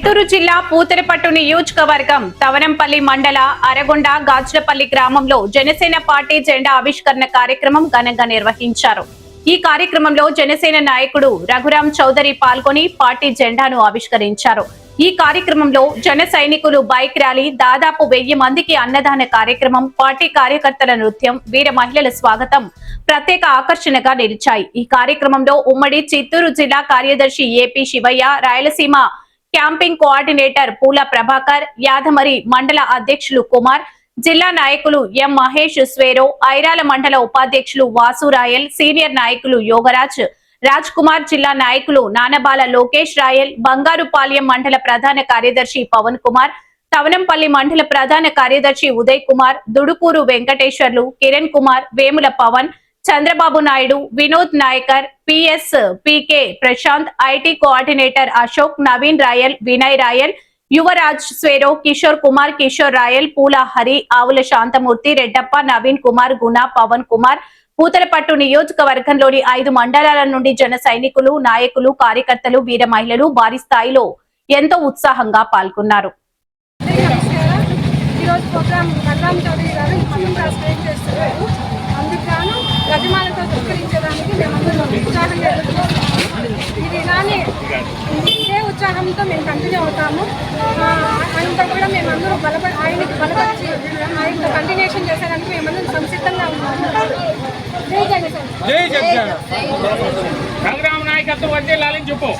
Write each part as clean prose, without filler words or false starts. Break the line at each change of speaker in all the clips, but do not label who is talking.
చిత్తూరు జిల్లా పూతలపట్టు నియోజకవర్గం తవనంపల్లి మండల అరగొండ గాజులపల్లి గ్రామంలో జనసేన పార్టీ జెండా ఆవిష్కరణ కార్యక్రమం ఘనంగా నిర్వహించారు. ఈ కార్యక్రమంలో జనసేన నాయకుడు రఘురాం చౌదరి పాల్గొని పార్టీ జెండాను ఆవిష్కరించారు. ఈ కార్యక్రమంలో జన సైనికులు బైక్ ర్యాలీ, దాదాపు 1000 మందికి అన్నదాన కార్యక్రమం, పార్టీ కార్యకర్తల నృత్యం, వీర మహిళల స్వాగతం ప్రత్యేక ఆకర్షణగా నిలిచాయి. ఈ కార్యక్రమంలో ఉమ్మడి చిత్తూరు జిల్లా కార్యదర్శి AP Shivayya, Rayalaseema camping coordinator పూల ప్రభాకర్, యాదమరి మండల అధ్యక్షులు కుమార్, జిల్లా నాయకులు ఎం మహేష్ స్వేరో, ఐరాల మండల ఉపాధ్యక్షులు వాసు రాయల్, సీనియర్ నాయకులు యోగరాజ్, రాజ్ కుమార్, జిల్లా నాయకులు నానబాల లోకేష్ రాయల్, బంగారుపాల్యం మండల ప్రధాన కార్యదర్శి పవన్ కుమార్, తవనంపల్లి మండల ప్రధాన కార్యదర్శి Uday Kumar, Dudukuru Venkateswarlu, Kiran Kumar, Vemula Pavan, Chandrababu Naidu, Vinod Nayakar, PS PK Prashanth, IT coordinator Ashok, Naveen Rayal, Vinay Rayal, Yuvaraj Swaero, Kishore Kumar, Kishore Rayal, Poola Hari, ఆవుల శాంతమూర్తి, రెడ్డప్ప, నవీన్ కుమార్, గుణ, పవన్ కుమార్, పూతలపట్టు నియోజకవర్గంలోని 5 మండలాల నుండి జన సైనికులు, నాయకులు, కార్యకర్తలు, వీర మహిళలు భారీ స్థాయిలో ఎంతో ఉత్సాహంగా పాల్గొన్నారు.
గజమాలతో సత్కరించడానికి మేమందరం ఉత్సాహంగా ఇది కానీ ఇదే ఉత్సాహంతో మేము కంటిన్యూ అవుతాము. ఆయనతో కూడా మేమందరం ఆయనకి బలపరిచి ఆయనతో కంటిన్యూషన్ చేసేదానికి మేమందరం సంసిద్ధంగా ఉన్నాము. జై జనసేన, జై జనసేన. రఘురాం నాయకత్వం వర్ధిల్లాలని చెప్పు.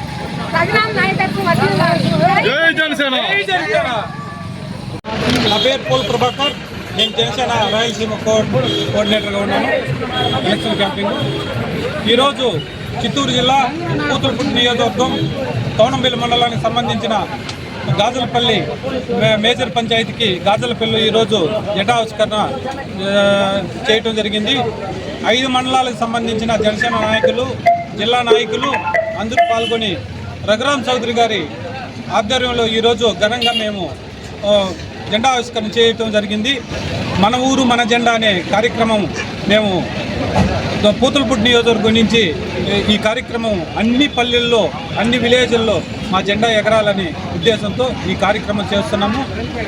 రఘురాం నాయకత్వం వర్ధిల్లాలి. జై జనసేన, జై జనసేన.
నా పేరు పూల ప్రభాకర్. నేను జనసేన రాయలసీమ కోఆర్డినేటర్గా ఉన్నాను, ఎలక్షన్ క్యాంపింగ్. ఈరోజు చిత్తూరు జిల్లా పూతలపట్టు నియోజకవర్గం తవనంపల్లి మండలానికి సంబంధించిన గాజులపల్లి మేజర్ పంచాయతీకి గాజులపల్లి ఈరోజు జెండా ఆవిష్కరణ చేయటం జరిగింది. 5 మండలాలకు సంబంధించిన జనసేన నాయకులు, జిల్లా నాయకులు అందరూ పాల్గొని రఘురాం చౌదరి గారి ఆధ్వర్యంలో ఈరోజు ఘనంగా మేము జెండా ఆవిష్కరణ చేయటం జరిగింది. మన ఊరు మన జెండా అనే కార్యక్రమం మేము పూతలపట్టు నియోజకవర్గం నుంచి ఈ కార్యక్రమం అన్ని పల్లెల్లో, అన్ని విలేజ్ల్లో మా జెండా ఎగరాలనే ఉద్దేశంతో ఈ కార్యక్రమం చేస్తున్నాము.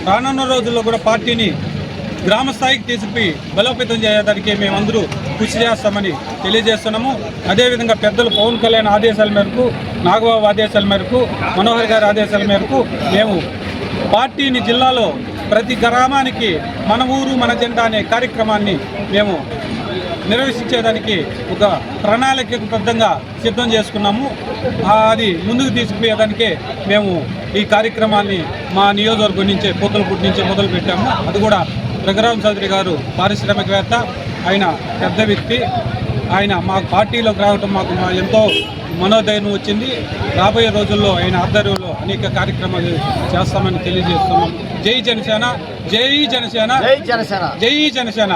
రానున్న రోజుల్లో కూడా పార్టీని గ్రామ స్థాయికి తీసుకుపోయి బలోపేతం చేయడానికి మేమందరూ కృషి చేస్తామని తెలియజేస్తున్నాము. అదేవిధంగా పెద్దలు పవన్ కళ్యాణ్ ఆదేశాల మేరకు, నాగబాబు ఆదేశాల మేరకు, మనోహర్ గారి ఆదేశాల మేరకు మేము పార్టీని జిల్లాలో ప్రతి గ్రామానికి మన ఊరు మన జెండా అనే కార్యక్రమాన్ని మేము నిర్వహించేదానికి ఒక ప్రణాళికబద్ధంగా సిద్ధం చేసుకున్నాము. అది ముందుకు తీసుకుపోయేదానికే మేము ఈ కార్యక్రమాన్ని మా నియోజకవర్గం నుంచే, పూతలపట్టు నుంచే మొదలుపెట్టాము. అది కూడా రఘురాం చౌదరి గారు పారిశ్రామికవేత్త, ఆయన పెద్ద వ్యక్తి. ఆయన మా పార్టీలోకి రావటం మాకు ఎంతో మనోధైర్యం వచ్చింది. రాబోయే రోజుల్లో ఆయన ఆధ్వర్యంలో అనేక కార్యక్రమాలు చేస్తామని తెలియజేస్తున్నాం. జై జనసేన, జై జనసేన, జై జనసేన, జై జనసేన.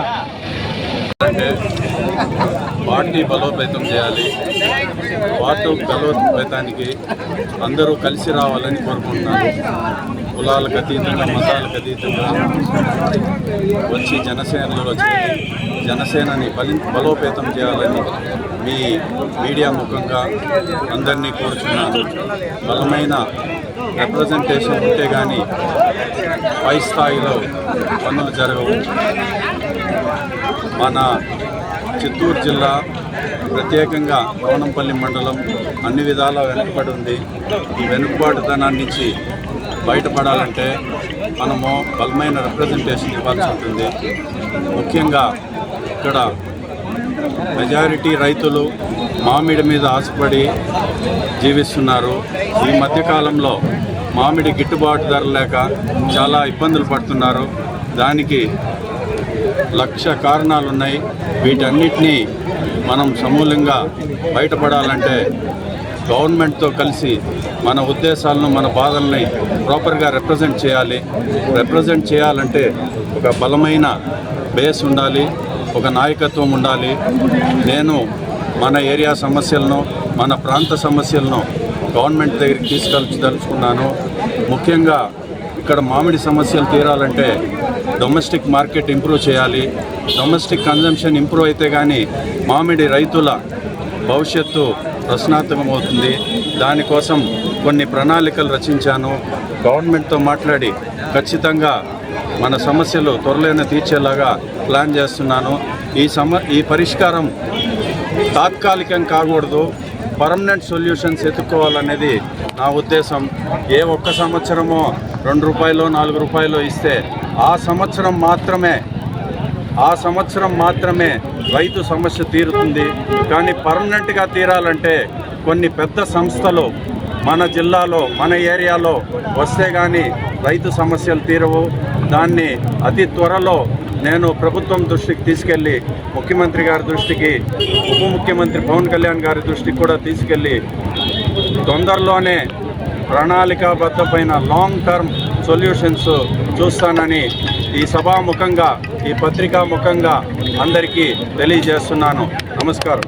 పార్టీ బలోపేతం చేయాలి. పార్టీ బలోపేతానికి అందరూ కలిసి రావాలని కోరుకుంటున్నాను. కులాలకు అతీతంగా, మతాలకు అతీతంగా వచ్చి జనసేనలో చేరి జనసేనని బలోపేతం చేయాలని మీ మీడియా ముఖంగా అందరినీ కోరుచున్నాను. బలమైన రిప్రజెంటేషన్ ఉంటే కానీ పై స్థాయిలో పనులు జరగవు. మన చిత్తూరు జిల్లా, ప్రత్యేకంగా తవనంపల్లి మండలం అన్ని విధాలా వెనుకబడి ఉంది. ఈ వెనుకబాటుతనాన్ని నుంచి బయటపడాలంటే మనము బలమైన రిప్రజెంటేషన్ ఇవ్వాల్సి ఉంటుంది. ముఖ్యంగా ఇక్కడ మెజారిటీ రైతులు మామిడి మీద ఆశపడి జీవిస్తున్నారు. ఈ మధ్యకాలంలో మామిడి గిట్టుబాటు ధర లేక చాలా ఇబ్బందులు పడుతున్నారు. దానికి 1,00,000 కారణాలున్నాయి. వీటన్నిటినీ మనం సమూలంగా బయటపడాలంటే గవర్నమెంట్తో కలిసి మన ఉద్దేశాలను, మన బాధల్ని ప్రాపర్గా రిప్రజెంట్ చేయాలి. రిప్రజెంట్ చేయాలంటే ఒక బలమైన బేస్ ఉండాలి, ఒక నాయకత్వం ఉండాలి. నేను మన ఏరియా సమస్యలను, మన ప్రాంత సమస్యలను గవర్నమెంట్ దగ్గరికి తీసుకెళ్ళదలుచుకున్నాను. ముఖ్యంగా ఇక్కడ మామిడి సమస్యలు తీరాలంటే డొమెస్టిక్ మార్కెట్ ఇంప్రూవ్ చేయాలి. డొమెస్టిక్ కన్జంప్షన్ ఇంప్రూవ్ అయితే కానీ మామిడి రైతుల భవిష్యత్తు ప్రశ్నార్థకమవుతుంది. దానికోసం కొన్ని ప్రణాళికలు రచించాను. గవర్నమెంట్తో మాట్లాడి ఖచ్చితంగా మన సమస్యలు త్వరలోనే తీర్చేలాగా ప్లాన్ చేస్తున్నాను. ఈ పరిష్కారం తాత్కాలికం కాకూడదు, పర్మనెంట్ సొల్యూషన్స్ ఎత్తుక్కోవాలనేది నా ఉద్దేశం. ఏ ఒక్క సంవత్సరమో 2 రూపాయలు 4 రూపాయలు ఇస్తే ఆ సంవత్సరం మాత్రమే రైతు సమస్య తీరుతుంది. కానీ పర్మనెంట్గా తీరాలంటే కొన్ని పెద్ద సంస్థలు మన జిల్లాలో మన ఏరియాలో వస్తే కానీ రైతు సమస్యలు తీరవు. దాన్ని అతి త్వరలో నేను ప్రభుత్వం దృష్టికి తీసుకెళ్ళి ముఖ్యమంత్రి గారి దృష్టికి, ఉప ముఖ్యమంత్రి పవన్ కళ్యాణ్ గారి దృష్టికి కూడా తీసుకెళ్ళి తొందరలోనే ప్రణాళికాబద్ధమైన లాంగ్ టర్మ్ సొల్యూషన్స్ చూస్తానని ఈ సభాముఖంగా, ఈ పత్రికా ముఖంగా అందరికీ తెలియజేస్తున్నాను. నమస్కారం.